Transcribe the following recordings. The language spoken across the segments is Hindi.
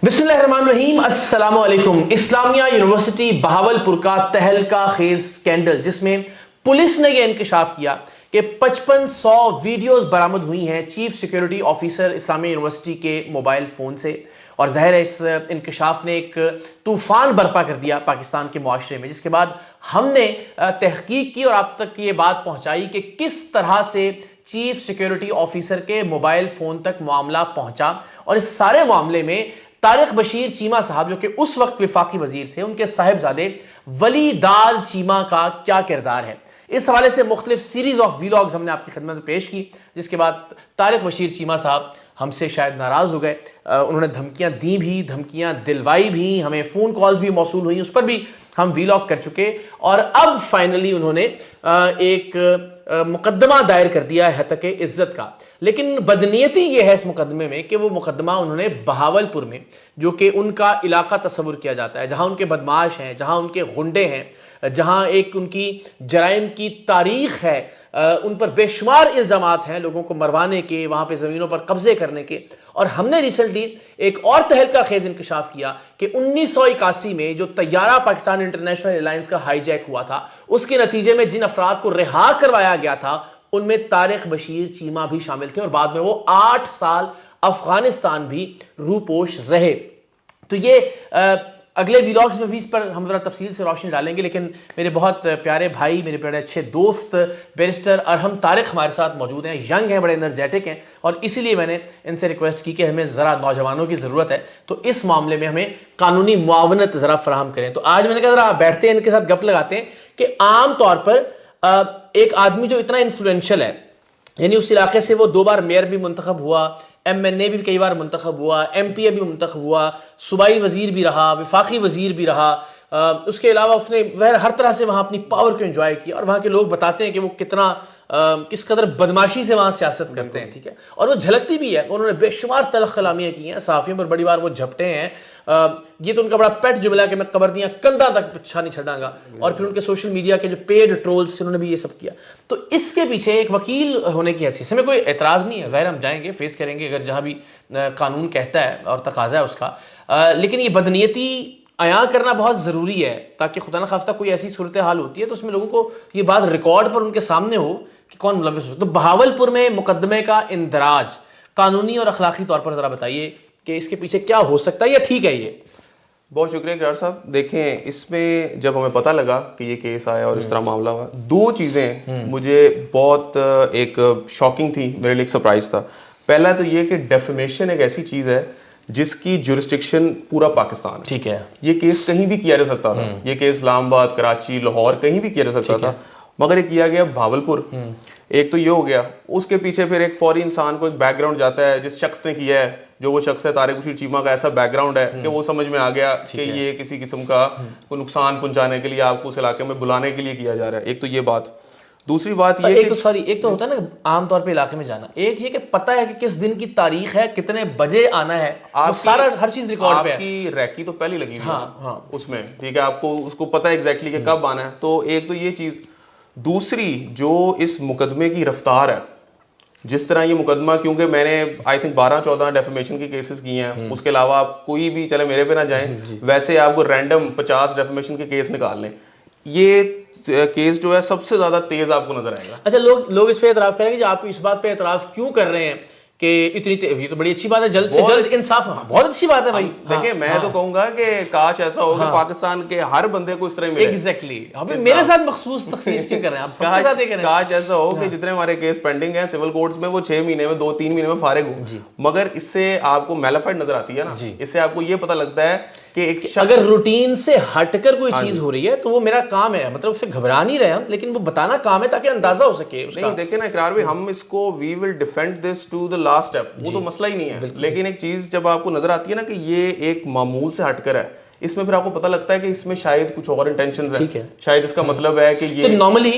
बिस्मिल्लाहिर्रहमानिर्रहीम, अस्सलामु अलैकुम। इस्लामिया यूनिवर्सिटी बहावलपुर का तहलका खेज स्कैंडल, जिसमें पुलिस ने यह इंकशाफ किया कि 5500 वीडियोस बरामद हुई हैं chief security officer Islamia university के मोबाइल फ़ोन से। और ज़ाहिर है इस इंकशाफ ने एक तूफ़ान बर्पा कर दिया पाकिस्तान के मुआशरे में, जिसके बाद हमने तहकीक की और आप तक ये बात पहुँचाई कि किस तरह से चीफ सिक्योरिटी ऑफिसर के मोबाइल फ़ोन तक मामला पहुँचा। और इस सारे मामले में तारिक बशीर चीमा साहब, जो कि उस वक्त विफाकी वजीर थे, उनके साहिबजादे वली दाल चीमा का क्या किरदार है, इस हवाले से मुख्तलिफ सीरीज ऑफ वीलॉग्स हमने आपकी खिदमत में पेश की। जिसके बाद तारिक बशीर चीमा साहब हमसे शायद नाराज़ हो गए, उन्होंने धमकियां दी भी, धमकियां दिलवाई भी, हमें फ़ोन कॉल्स भी मौसूल हुई, उस पर भी हम वीलॉग कर चुके। और अब फाइनली उन्होंने एक मुकदमा दायर कर दिया है हतके इज्जत का। लेकिन बदनीयती यह है इस मुकदमे में कि वो मुकदमा उन्होंने बहावलपुर में, जो कि उनका इलाका तस्वुर किया जाता है, जहां उनके बदमाश हैं, जहां उनके गुंडे हैं, जहां एक उनकी जराइम की तारीख है, उन पर बेशुमार इल्ज़ामात हैं लोगों को मरवाने के, वहां पे ज़मीनों पर कब्जे करने के। और हमने रिसेंटली एक और तहलका खेज इंकशाफ किया कि 1981 में जो तैयारा पाकिस्तान इंटरनेशनल एयरलाइंस का हाईजैक हुआ था, उसके नतीजे में जिन अफराद को रिहा करवाया गया था उनमें तारिक बशीर चीमा भी शामिल थे, और बाद में वो 8 साल अफगानिस्तान भी रूपोश रहे। तो ये अगले व्लॉग्स में भी इस पर हम ज़रा तफसील से रोशनी डालेंगे। लेकिन मेरे बहुत प्यारे भाई, मेरे बड़े अच्छे दोस्त बैरिस्टर अरहम तारिक हमारे साथ मौजूद हैं, यंग हैं, बड़े एनर्जेटिक हैं, और इसीलिए मैंने इनसे रिक्वेस्ट की कि हमें ज़रा नौजवानों की ज़रूरत है, तो इस मामले में हमें कानूनी मुआवनत ज़रा फराहम करें। तो आज मैंने कहा ज़रा बैठते हैं, इनके साथ गप लगाते हैं कि आम तौर पर एक आदमी जो इतना इन्फ्लुएंशियल है, यानी उस इलाके से वो 2 बार मेयर भी मुंतखब हुआ, MNA भी कई बार मुंतखब हुआ, MPA भी मुंतखब हुआ, सूबाई वजीर भी रहा, विफाकी वजीर भी रहा, उसके अलावा उसने हर तरह से वहाँ अपनी पावर को एंजॉय किया। और वहाँ के लोग बताते हैं कि वो किस कदर बदमाशी से वहाँ सियासत करते हैं, ठीक है, और वो झलकती भी है। उन्होंने बेशुमार तलख कलामियाँ की हैं, सहाफ़ियों पर बड़ी बार वो झपटे हैं। ये तो उनका बड़ा पेट जुमला है कि मैं कबरदियाँ कंधा तक पिछा नहीं छड़ांगा। और फिर उनके सोशल मीडिया के जो पेड ट्रोल्स, उन्होंने भी ये सब किया। तो इसके पीछे एक वकील होने की हैसियत से हमें कोई एतराज़ नहीं है, गैर हम जाएंगे, फेस करेंगे अगर जहाँ भी कानून कहता है और तकाजा है उसका। लेकिन ये बदनीयती अयां करना बहुत ज़रूरी है, ताकि खुदा न खास्ता कोई ऐसी सूरत हाल होती है तो उसमें लोगों को ये बात रिकॉर्ड पर उनके सामने हो कि कौन मुलविस हो। तो बहावलपुर में मुकदमे का इंदराज कानूनी और अखलाकी तौर पर ज़रा बताइए कि इसके पीछे क्या हो सकता है, या ठीक है ये? बहुत शुक्रिया गिरार साहब। देखें, इसमें जब हमें पता लगा कि ये केस आया और इस तरह मामला हुआ, 2 चीज़ें मुझे बहुत एक शॉकिंग थी, मेरे लिए एक सरप्राइज था। पहला तो ये कि डेफेमेशन एक ऐसी चीज़ है जिसकी जुरिस्डिक्शन पूरा पाकिस्तान है, ठीक है। ये केस कहीं भी किया जा सकता था, ये केस इस्लामाबाद, कराची, लाहौर कहीं भी किया जा सकता था, मगर ये किया गया भावलपुर। एक तो ये हो गया, उसके पीछे फिर एक फौरी इंसान को एक बैकग्राउंड जाता है, जिस शख्स ने किया है, जो वो शख्स है तारिक बशीर चीमा का ऐसा बैकग्राउंड है कि वो समझ में आ गया कि ये किसी किस्म का कोई नुकसान पहुंचाने के लिए आपको उस इलाके में बुलाने के लिए किया जा रहा है। एक तो ये बात। दूसरी बात ये एक तो होता है ना आमतौर पे इलाके में जाना, एक ये कि पता है कि किस दिन की तारीख है, कितने बजे आना है, वो सारा हर चीज रिकॉर्ड पे है। आपकी रैकी तो पहले लगी हुई है हाँ। उसमें, ठीक है, आपको उसको पता है एग्जैक्टली कि कब आना है। तो एक तो ये चीज। दूसरी, जो इस मुकदमे की रफ्तार है, जिस तरह ये मुकदमा, क्योंकि मैंने आई थिंक 12-14 डेफेमेशन के केसेस किए हैं, उसके अलावा आप कोई भी, चले मेरे पे ना जाएं, वैसे आपको रैंडम 50 डेफेमेशन के केस निकाल लें, ये केस जो है सबसे ज्यादा तेज आपको नजर आएगा। अच्छा, लोग इस पे एतराज करेंगे, आप इस बात पे एतराज क्यों कर रहे हैं कि ये तो बड़ी अच्छी बात है, जल्द से जल्द इंसाफ। बहुत अच्छी बात है भाई। देखिए, मैं तो कहूंगा कि काश ऐसा हो कि पाकिस्तान के हर बंदे को इस तरह मिले। एग्जैक्टली। अभी मेरे साथ मखसूस तखसीस क्यों कर रहे हैं आप? सबके साथ ये कर रहे हैं। काश ऐसा हो कि जितने हमारे केस पेंडिंग हैं सिविल कोर्ट्स में, वो 6 महीने में, 2-3 महीने में फारिग हो। मगर इससे आपको मैलिफाइड नजर आती है ना, इससे आपको ये पता लगता है कि एक अगर रूटीन से हटकर कोई चीज हो रही है तो वो मेरा काम है, मतलब उससे घबरा नहीं रहे हम, लेकिन वो बताना काम है ताकि अंदाजा हो सके उसका। नहीं, देखिए ना इकरार भाई, हम इसको we will defend this to the last step, वो तो मसला ही नहीं है। लेकिन एक चीज जब आपको नजर आती है ना कि ये एक मामूल से हटकर है, इसमें फिर आपको पता लगता है कि इसमें शायद कुछ और इंटेंशंस है, शायद इसका मतलब है कि ये। तो नॉर्मली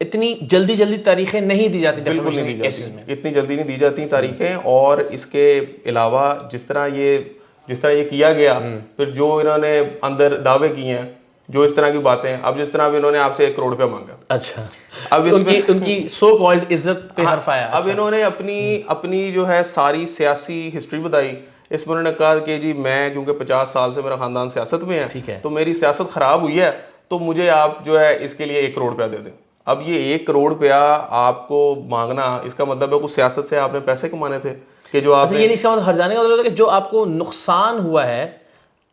इतनी जल्दी तारीखें नहीं दी जाती, बिल्कुल नहीं दी जाती, इतनी जल्दी नहीं दी जाती तारीखें। और इसके अलावा जिस तरह ये किया गया, फिर जो इन्होंने अंदर दावे किए हैं, जो इस तरह की बातें, अब जिस तरह इन्होंने आपसे 1 करोड़ रुपया मांगा। अच्छा, अब उनकी सो कॉल्ड इज्जत पे हर्फ आया। अब इन्होंने अपनी जो है सारी सियासी हिस्ट्री बताई, इसमें उन्होंने कहा कि जी मैं क्योंकि 50 साल से मेरा खानदान सियासत में है, तो मेरी सियासत खराब हुई है, तो मुझे आप जो है इसके लिए 1 करोड़ रुपया दे दें। अब ये 1 करोड़ रुपया आपको मांगना, इसका मतलब है कुछ सियासत से आपने पैसे कमाने थे कि जो आपने ये नहीं, इसका मतलब हर जाने का मतलब है कि जो आपको नुकसान हुआ है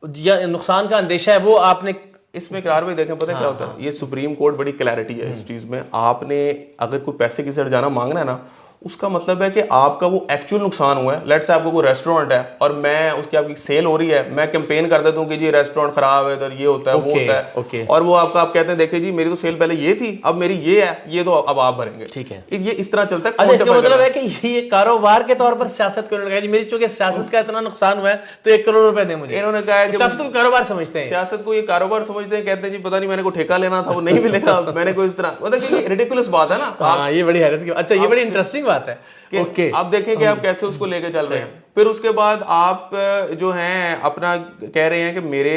या नुकसान का अंदेशा है वो आपने इसमें इकरार में देखें, पता है क्या होता है, ये सुप्रीम कोर्ट बड़ी क्लैरिटी है इस चीज में। आपने अगर कोई पैसे किसी से जाना मांगना है ना, उसका मतलब है कि आपका वो एक्चुअल नुकसान हुआ है। लेट्स से आपको कोई रेस्टोरेंट है और मैं उसकी आपकी सेल हो रही है, मैं कैंपेन कर देता हूँ कि जी रेस्टोरेंट खराब है, इधर ये होता है वो होता है, और वो आपका आप कहते हैं देखिए जी मेरी तो सेल पहले ये थी, अब मेरी ये है, ये तो अब आप भरेंगे। ठीक है, ये इस तरह चलता है। अच्छा, इसका मतलब है कि ये कारोबार के तौर पर सियासत को उन्होंने कहा जी मेरी चूंकि सियासत का इतना नुकसान हुआ है तो 1 करोड़ रुपए दें मुझे। इन्होंने कहा कि सियासत को कारोबार समझते हैं, सियासत को ये कारोबार समझते हैं, कहते हैं जी पता नहीं मैंने को ठेका लेना था वो नहीं मिलेगा, मैंने कोई इस तरह, मतलब कि रिडिकुलस बात है ना। हाँ, ये बड़ी हैरत की, अच्छा ये बड़ी इंटरेस्टिंग बात है। ओके, आप देखें कि आप कैसे उसको लेके चल रहे हैं। फिर उसके बाद आप जो हैं अपना कह रहे हैं कि मेरे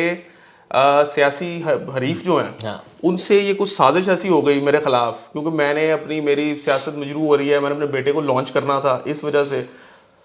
सियासी हरीफ जो हैं उनसे ये कुछ साजिश ऐसी हो गई मेरे खिलाफ, क्योंकि मैंने मेरी सियासत मजरू हो रही है, मैंने अपने बेटे को लॉन्च करना था इस वजह से।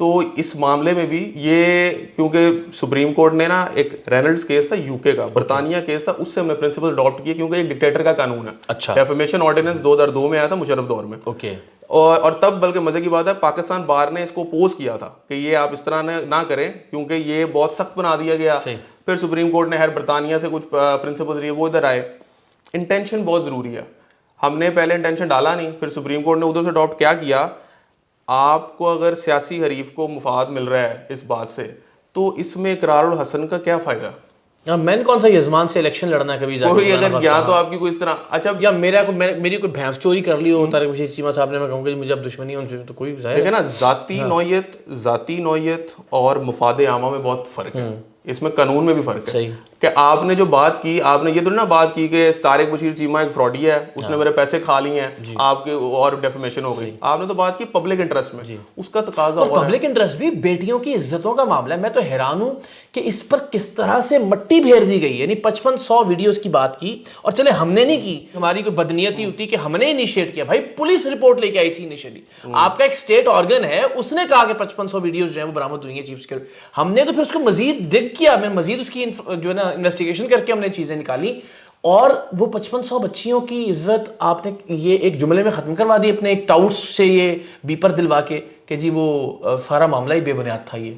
तो इस मामले में भी ये, क्योंकि सुप्रीम कोर्ट ने ना एक रेनल्ड्स केस था यूके का, बरतानिया केस था, उससे हमने प्रिंसिपल अडॉप्ट किए क्योंकि एक डिक्टेटर का कानून है। अच्छा, डेफेमेशन ऑर्डिनेंस 2002 में आया था मुशर्रफ दौर में। ओके, और तब बल्कि मजे की बात है पाकिस्तान बार ने इसको अपोज किया था कि ये आप इस तरह ना करें क्योंकि ये बहुत सख्त बना दिया गया। फिर सुप्रीम कोर्ट ने हर बरतानिया से कुछ प्रिंसिपल्स लिए, वो इधर आए। इंटेंशन बहुत जरूरी है, हमने पहले इंटेंशन डाला नहीं, फिर सुप्रीम कोर्ट ने उधर से अडॉप्ट क्या किया, आपको अगर सियासी हरीफ को मुफाद मिल रहा है इस बात से, तो इसमें इकरार और हसन का क्या फायदा। मैंने कौन सा यजमान से इलेक्शन लड़ना है कभी कोई अगर या तो आपकी कोई इस तरह, अच्छा या मेरी कोई भैंस चोरी कर ली हो तारिक रशीद चीमा साहब ने, मैं कहूँगा मुझे अब दुश्मनी है उनसे, तो कोई देखिए ना, जाती नौयत और मुफादे आमा में बहुत फर्क है, इसमें कानून में भी फर्क है। कि आपने जो बात की, आपने ये तो ना बात की कि तारिक बशीर चीमा एक फ्रॉडी है, उसने मेरे पैसे खा लिए हैं आपके और डेफेमेशन हो गई। आपने तो बात की पब्लिक इंटरेस्ट में, उसका तकाजा और पब्लिक इंटरेस्ट भी बेटियों की इज्जतों का मामला है। मैं तो हैरान हूं कि इस पर किस तरह से मट्टी फेर दी गई है। यानी 5500 वीडियोस की बात की, और चले हमने नहीं की, हमारी कोई बदनीयती होती कि हमने इनिशिएट किया, भाई पुलिस रिपोर्ट लेके आई थी इनिशियली, आपका एक स्टेट ऑर्गन है, उसने कहा कि 5500 वीडियोस जो है वो बरामद हुई है चीफ सिक्योरिटी, हमने तो फिर उसको मजीद डिग किया, मैं मजीद उसकी जो है ना इन्वेस्टिगेशन करके हमने चीजें निकाली, और वो 5500 बच्चियों की इज्जत आपने ये एक जुमले में खत्म करवा दी अपने एक टाउट्स से ये बीपर दिलवा के कि जी वो सारा मामला ही बेबुनियाद था। ये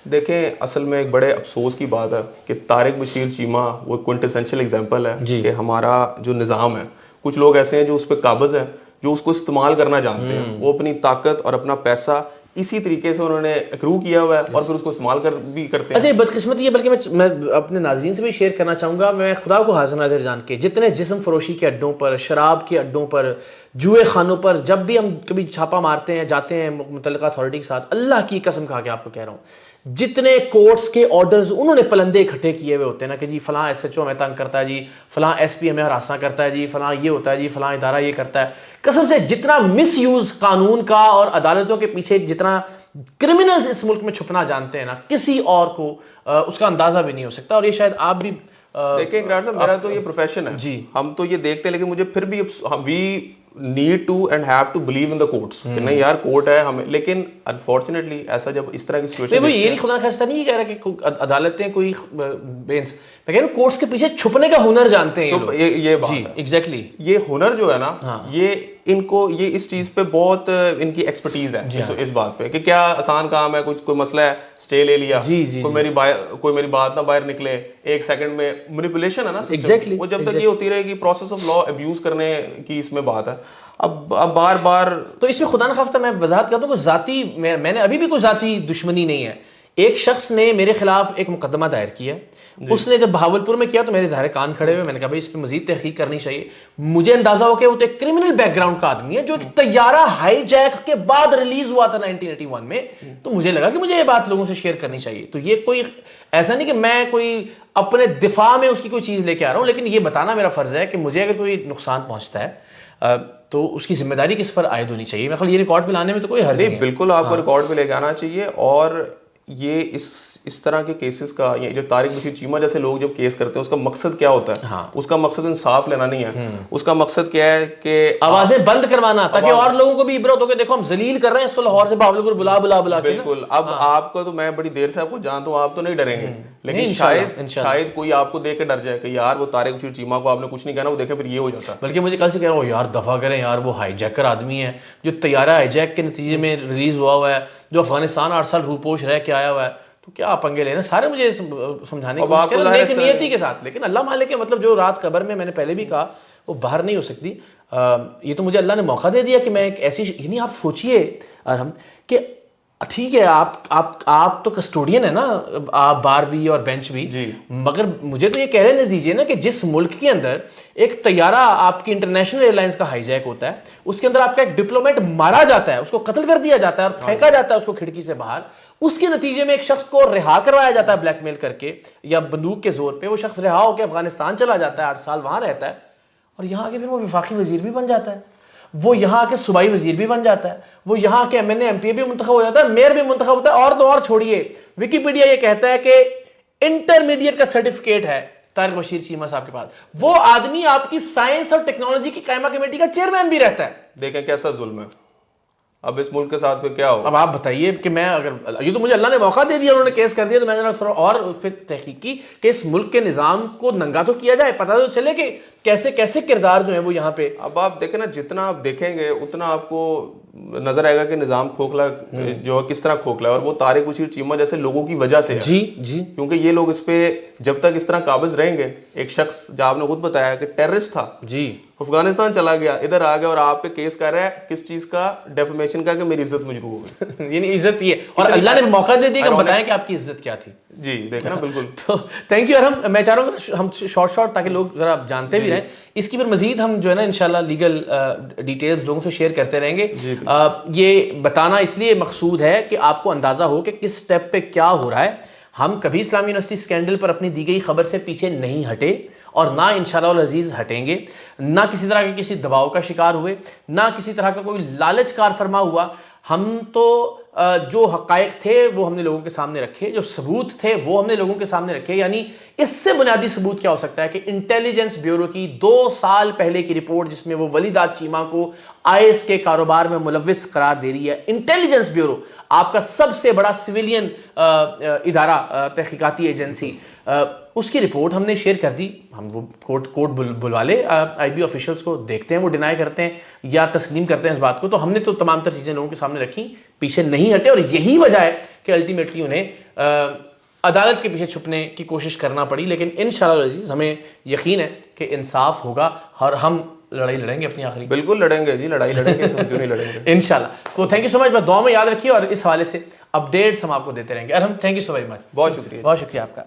देखें, असल में एक बड़े अफसोस की बात है कि तारिक बशीर चीमा वो क्विंटेसेंशियल एग्जांपल है कि हमारा जो निज़ाम है, कुछ लोग ऐसे हैं जो उस पर काबिज हैं, जो उसको इस्तेमाल करना जानते हैं, वो अपनी ताकत और अपना पैसा इसी तरीके से उन्होंने एक्रू किया हुआ है और फिर उसको इस्तेमाल भी करते हैं। अच्छा, बदकिस्मती है, बल्कि मैं अपने नाज़रीन से भी शेयर करना चाहूँगा, मैं खुदा को हाज़िर नाज़िर जान के जितने जिस्म फरोशी के अड्डों पर, शराब के अड्डों पर, जुए खानों पर जब भी हम कभी छापा मारते हैं, जाते हैं मुतल्लिका अथॉरिटी के साथ, अल्लाह की कसम खा के आपको कह रहा हूँ, जितने कोर्ट्स के ऑर्डर्स उन्होंने पलंदे इकट्ठे किए हुए होते हैं ना कि जी फलां SHO हमें तंग करता है, जी फलां SP हमें हरासा करता है, जी फलां ये होता है, जी फलां इदारा ये करता है, कसम से जितना मिसयूज कानून का और अदालतों के पीछे जितना क्रिमिनल्स इस मुल्क में छुपना जानते हैं ना, किसी और को उसका अंदाजा भी नहीं हो सकता। और ये शायद आप भी देखिए इकरार साहब, मेरा तो ये प्रोफेशन है जी, हम तो ये देखते हैं, लेकिन मुझे फिर भी we need to and have to believe in the courts कि नहीं यार कोर्ट है हमें, लेकिन अनफॉर्चुनेटली ऐसा जब इस तरह की सिचुएशन, ये नहीं खुदा खास्ता नहीं कह रहा कि अदालतें कोई बेंस, मैं कह रहा हूं कोर्ट्स के पीछे छुपने का हुनर जानते हैं ये बात है। एग्जैक्टली ये हुनर जो है ना, ये इनको ये इस चीज पे बहुत इनकी एक्सपर्टीज है इस बात पे कि क्या आसान काम है, कोई मसला है, स्टे ले लिया, कोई मेरी बात ना बाहर निकले, 1 सेकंड में मैनिपुलेशन है ना एग्जैक्टली। वो जब तक ये होती रहेगी, प्रोसेस ऑफ लॉ अब्यूज करने की इसमें बात है। अब बार बार तो इसमें खुदा न खाफ्ता मैं वजाहत करता हूँ, जाती मैंने अभी भी कोई जाती दुश्मनी नहीं है। एक शख्स ने मेरे खिलाफ एक मुकदमा दायर किया, उसने जब बहावलपुर में किया तो मेरे ज़ाहिर कान खड़े हुए, मैंने कहा भाई इस पर मजीद तहकीक करनी चाहिए। मुझे अंदाजा हो कि वो तो एक क्रिमिनल बैकग्राउंड का आदमी है जो तैयारा हाईजैक के बाद रिलीज हुआ था 1981 में, तो मुझे लगा कि मुझे ये बात लोगों से शेयर करनी चाहिए। तो ये कोई ऐसा नहीं कि मैं कोई अपने दिफा में उसकी कोई चीज़ लेके आ रहा हूँ, लेकिन ये बताना मेरा फर्ज है कि मुझे अगर कोई नुकसान पहुँचता है तो उसकी जिम्मेदारी किस पर आयद होनी चाहिए। मैं ये रिकॉर्ड पे लाने में तो कोई हर्ज नहीं है। बिल्कुल आपको रिकॉर्ड पे लेके आना चाहिए, और ये इस तरह के केसेस का, ये जो तारिक बशीर चीमा जैसे लोग जब केस करते हैं उसका मकसद क्या होता है? हाँ। उसका मकसद इंसाफ लेना नहीं है, उसका मकसद क्या है कि आवाजें बंद करवाना, ताकि और लोगों को भी इबरत हो के देखो हम जलील कर रहे हैं इसको लाहौर से बहावलपुर बुला बुला बुला के। बिल्कुल। अब आपको तो मैं बड़ी देर से आपको जानता हूँ, आप तो नहीं डरेंगे, लेकिन शायद कोई आपको देख के डर जाए कि यार वो तारिक बशीर चीमा को आपने कुछ नहीं कहना, वो देखे फिर ये हो जाता है। बल्कि मुझे कल से कह रहा हूँ यार दफा करें यार, वो हाईजैकर आदमी है जो तैयारा हाईजैक के नतीजे में रिलीज हुआ है, जो अफगानिस्तान 8 साल रूपोश रह के आया हुआ है, तो क्या पंगे लेना। सारे मुझे समझाने की कोशिश कर रहे हैं नेक नियति के साथ, लेकिन अल्लाह मालिक के मतलब जो रात कब्र में मैंने पहले भी कहा वो बाहर नहीं हो सकती। ये तो मुझे अल्लाह ने मौका दे दिया कि मैं एक ऐसी, यानी आप सोचिए अरहम कि ठीक है आप तो कस्टोडियन है ना, आप बार भी और बेंच भी, मगर मुझे तो ये कह लेने दीजिए ना कि जिस मुल्क के अंदर एक तैयारा आपकी इंटरनेशनल एयरलाइंस का हाईजैक होता है, उसके अंदर आपका एक डिप्लोमेट मारा जाता है, उसको कत्ल कर दिया जाता है और फेंका जाता है उसको खिड़की से बाहर, उसके नतीजे में एक शख्स को रिहा करवाया जाता है ब्लैकमेल करके या बंदूक के जोर पे, वो शख्स रिहा होकर अफगानिस्तान चला जाता है, 8 साल वहां रहता है और यहाँ आके फिर वो वफाकी वजीर भी बन जाता है, वो यहाँ आके सूबाई वजीर भी बन जाता है, वो यहाँ आके MNA MPA भी मुंतखब हो जाता है, मेयर भी मुंतखब होता है। और तो और छोड़िए, विकिपीडिया ये कहता है कि इंटरमीडिएट का सर्टिफिकेट है तारिक बशीर चीमा साहब के पास, वो आदमी आपकी साइंस और टेक्नोलॉजी की कायमा कमेटी का चेयरमैन भी रहता है। देखें कैसा जुल्म है। अब इस मुल्क के साथ फिर क्या हो? अब आप बताइए कि मैं अगर, ये तो मुझे अल्लाह ने मौका दे दिया, उन्होंने केस कर दिया, तो मैंने और उस पर तहकीक की कि इस मुल्क के निज़ाम को नंगा तो किया जाए, पता तो चले कि कैसे कैसे किरदार जो है वो यहाँ पे। अब आप देखें ना, जितना आप देखेंगे उतना आपको नजर आएगा कि निजाम खोखला जो है किस तरह खोखला है, और वो तारिक बशीर चीमा जैसे लोगों की वजह से है। जी क्योंकि ये लोग इस पे जब तक इस तरह काबिज रहेंगे, एक शख्स जो आपने खुद बताया कि टेररिस्ट था जी, अफगानिस्तान चला गया, इधर आ गया और आप पे केस कर रहा है किस चीज का? डेफेमेशन का, कि मेरी इज्जत मजरूह हो गई। यानी इज्जत ये, और अल्लाह ने मौका दे दिया कि हम बताएं कि आपकी इज्जत क्या थी। जी देखें ना, बिल्कुल। तो थैंक यू। और मैं चाह रहा हूँ हम शॉर्ट ताकि लोग जरा जानते भी रहें इसकी, फिर मजीद हम जो है ना इंशाल्लाह लीगल डिटेल्स लोगों से शेयर करते रहेंगे। ये बताना इसलिए मकसूद है कि आपको अंदाजा हो कि किस स्टेप पे क्या हो रहा है। हम कभी इस्लामी यूनिवर्सिटी स्कैंडल पर अपनी दी गई खबर से पीछे नहीं हटे और ना इंशाअल्लाह अजीज हटेंगे, ना किसी तरह के किसी दबाव का शिकार हुए, ना किसी तरह का कोई लालच कार फरमा हुआ। हम तो जो हकायक थे वो हमने लोगों के सामने रखे, जो सबूत थे वो हमने लोगों के सामने रखे। यानी इससे बुनियादी सबूत क्या हो सकता है कि इंटेलिजेंस ब्यूरो की 2 साल पहले की रिपोर्ट, जिसमें वो वलीदा चीमा को IS के कारोबार में मुलविस करार दे रही है। इंटेलिजेंस ब्यूरो आपका सबसे बड़ा सिविलियन इदारा, तहकीकाती एजेंसी, उसकी रिपोर्ट हमने शेयर कर दी। हम वो कोर्ट बुलवा ले IB ऑफिशियल्स को, देखते हैं वो डिनाई करते हैं या तस्लीम करते हैं इस बात को। तो हमने तो तमाम तर चीज़ें लोगों के सामने रखी, पीछे नहीं हटे, और यही वजह है कि अल्टीमेटली उन्हें अदालत के पीछे छुपने की कोशिश करना पड़ी। लेकिन इंशाअल्लाह अज़ीज़ हमें यकीन है कि इंसाफ होगा और हम लड़ाई लड़ेंगे अपनी आखिरी। बिल्कुल लड़ेंगे जी, लड़ाई लड़ेंगे, क्यों नहीं लड़ेंगे इंशाल्लाह। तो थैंक यू सो मच, बस दुआ में याद रखिए और इस हवाले से अपडेट्स हम आपको देते रहेंगे। और हम thank you so very much, बहुत शुक्रिया आपका।